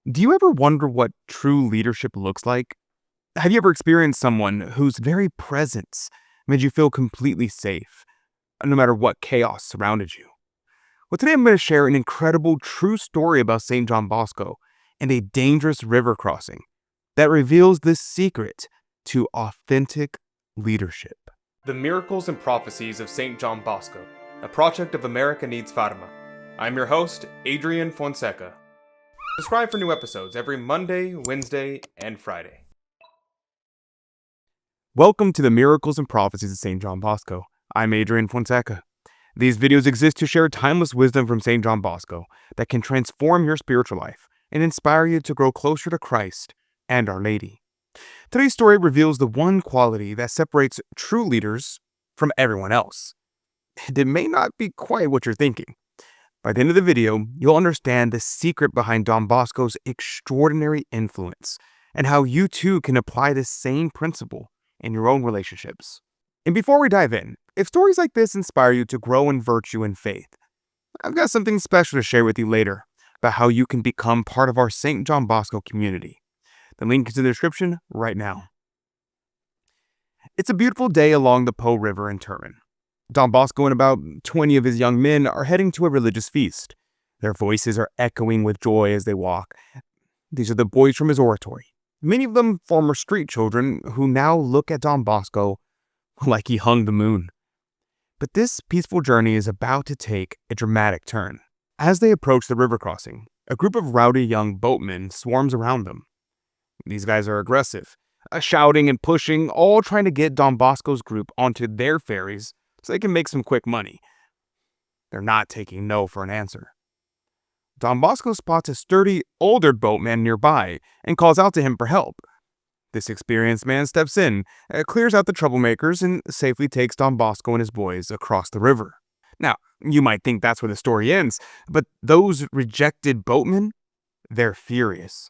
Do you ever wonder what true leadership looks like? Have you ever experienced someone whose very presence made you feel completely safe, no matter what chaos surrounded you? Well, today I'm going to share an incredible true story about Saint John Bosco and a dangerous river crossing that reveals the secret to authentic leadership. The Miracles and Prophecies of Saint John Bosco, a project of America Needs Fatima. I'm your host, Adrian Fonseca. Subscribe for new episodes every Monday, Wednesday, and Friday. Welcome to the Miracles and Prophecies of Saint John Bosco. I'm Adrian Fonseca. These videos exist to share timeless wisdom from Saint John Bosco that can transform your spiritual life and inspire you to grow closer to Christ and Our Lady. Today's story reveals the one quality that separates true leaders from everyone else. And it may not be quite what you're thinking. By the end of the video, you'll understand the secret behind Don Bosco's extraordinary influence and how you too can apply this same principle in your own relationships. And before we dive in, if stories like this inspire you to grow in virtue and faith, I've got something special to share with you later about how you can become part of our Saint John Bosco community. The link is in the description right now. It's a beautiful day along the Po River in Turin. Don Bosco and about 20 of his young men are heading to a religious feast. Their voices are echoing with joy as they walk. These are the boys from his oratory, many of them former street children who now look at Don Bosco like he hung the moon. But this peaceful journey is about to take a dramatic turn. As they approach the river crossing, a group of rowdy young boatmen swarms around them. These guys are aggressive, shouting and pushing, all trying to get Don Bosco's group onto their ferries so they can make some quick money. They're not taking no for an answer. Don Bosco spots a sturdy, older boatman nearby and calls out to him for help. This experienced man steps in, clears out the troublemakers, and safely takes Don Bosco and his boys across the river. Now, you might think that's where the story ends, but those rejected boatmen, they're furious.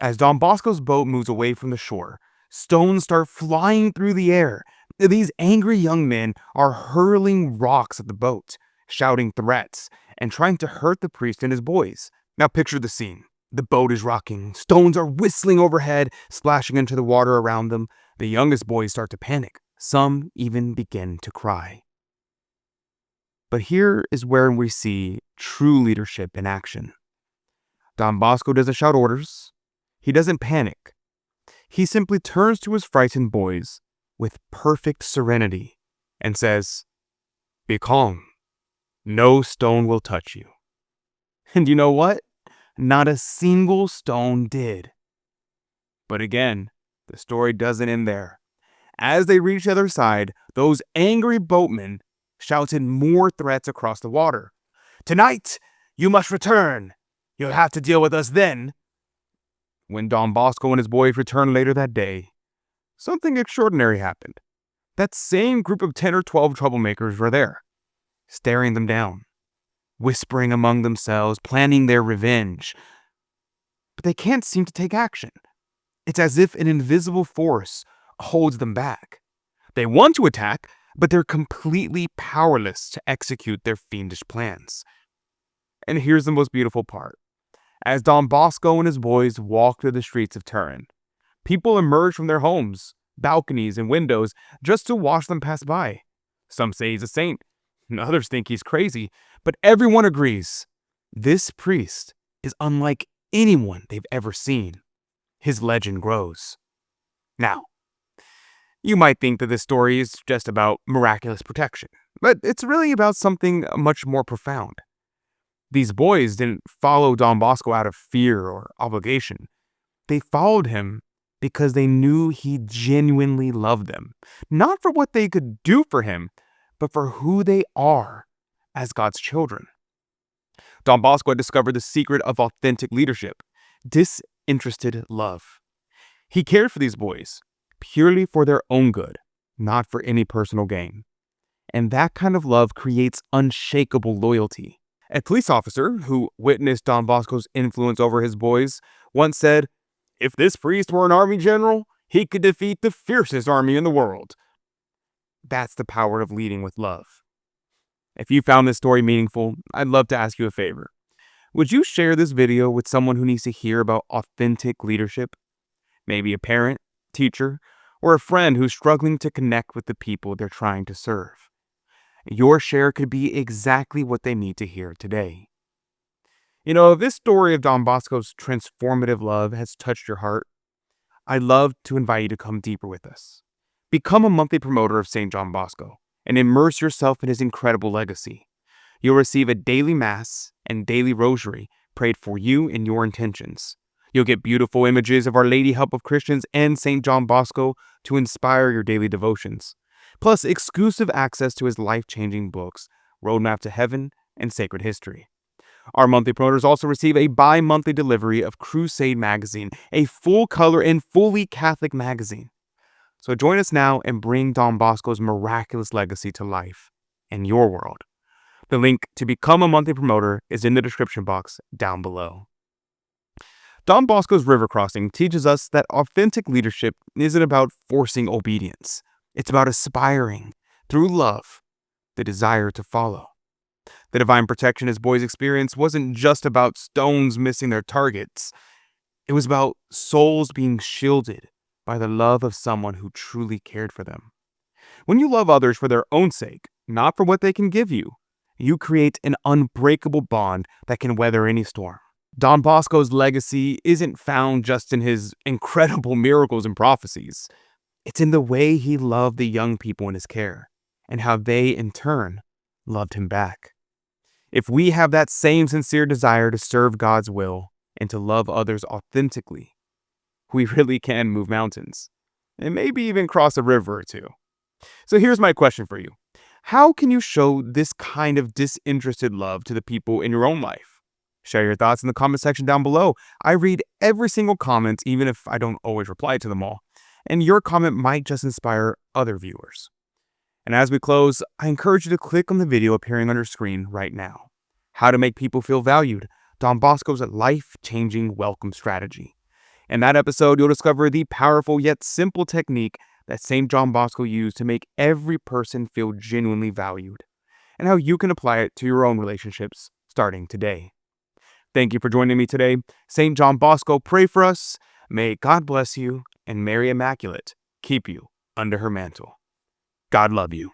As Don Bosco's boat moves away from the shore, stones start flying through the air. These angry young men are hurling rocks at the boat, shouting threats, and trying to hurt the priest and his boys. Now picture the scene. The boat is rocking, stones are whistling overhead, splashing into the water around them. The youngest boys start to panic. Some even begin to cry. But here is where we see true leadership in action. Don Bosco doesn't shout orders. He doesn't panic. He simply turns to his frightened boys with perfect serenity and says, "Be calm. No stone will touch you." And you know what? Not a single stone did. But again, the story doesn't end there. As they reach the other side, those angry boatmen shouted more threats across the water. "Tonight, you must return. You'll have to deal with us then." When Don Bosco and his boys returned later that day, something extraordinary happened. That same group of 10 or 12 troublemakers were there, staring them down, whispering among themselves, planning their revenge. But they can't seem to take action. It's as if an invisible force holds them back. They want to attack, but they're completely powerless to execute their fiendish plans. And here's the most beautiful part. As Don Bosco and his boys walk through the streets of Turin, people emerge from their homes, balconies, and windows just to watch them pass by. Some say he's a saint, and others think he's crazy, but everyone agrees this priest is unlike anyone they've ever seen. His legend grows. Now, you might think that this story is just about miraculous protection, but it's really about something much more profound. These boys didn't follow Don Bosco out of fear or obligation. They followed him because they knew he genuinely loved them, not for what they could do for him, but for who they are as God's children. Don Bosco had discovered the secret of authentic leadership, disinterested love. He cared for these boys purely for their own good, not for any personal gain. And that kind of love creates unshakable loyalty. A police officer who witnessed Don Bosco's influence over his boys once said, "If this priest were an army general, he could defeat the fiercest army in the world." That's the power of leading with love. If you found this story meaningful, I'd love to ask you a favor. Would you share this video with someone who needs to hear about authentic leadership? Maybe a parent, teacher, or a friend who's struggling to connect with the people they're trying to serve. Your share could be exactly what they need to hear today. If this story of Don Bosco's transformative love has touched your heart, I'd love to invite you to come deeper with us. Become a monthly promoter of Saint John Bosco and immerse yourself in his incredible legacy. You'll receive a daily mass and daily rosary prayed for you and your intentions. You'll get beautiful images of Our Lady Help of Christians and Saint John Bosco to inspire your daily devotions, plus exclusive access to his life-changing books, Roadmap to Heaven and Sacred History. Our monthly promoters also receive a bi-monthly delivery of Crusade magazine, a full-color and fully Catholic magazine. So join us now and bring Don Bosco's miraculous legacy to life in your world. The link to become a monthly promoter is in the description box down below. Don Bosco's river crossing teaches us that authentic leadership isn't about forcing obedience. It's about aspiring, through love, the desire to follow. The divine protection his boys experienced wasn't just about stones missing their targets. It was about souls being shielded by the love of someone who truly cared for them. When you love others for their own sake, not for what they can give you, you create an unbreakable bond that can weather any storm. Don Bosco's legacy isn't found just in his incredible miracles and prophecies. It's in the way he loved the young people in his care, and how they, in turn, loved him back. If we have that same sincere desire to serve God's will and to love others authentically, we really can move mountains, and maybe even cross a river or two. So here's my question for you. How can you show this kind of disinterested love to the people in your own life? Share your thoughts in the comment section down below. I read every single comment, even if I don't always reply to them all, and your comment might just inspire other viewers. And as we close, I encourage you to click on the video appearing on your screen right now. How to Make People Feel Valued, Don Bosco's life-changing welcome strategy. In that episode, you'll discover the powerful yet simple technique that Saint John Bosco used to make every person feel genuinely valued, and how you can apply it to your own relationships starting today. Thank you for joining me today. Saint John Bosco, pray for us. May God bless you, and Mary Immaculate keep you under her mantle. God love you.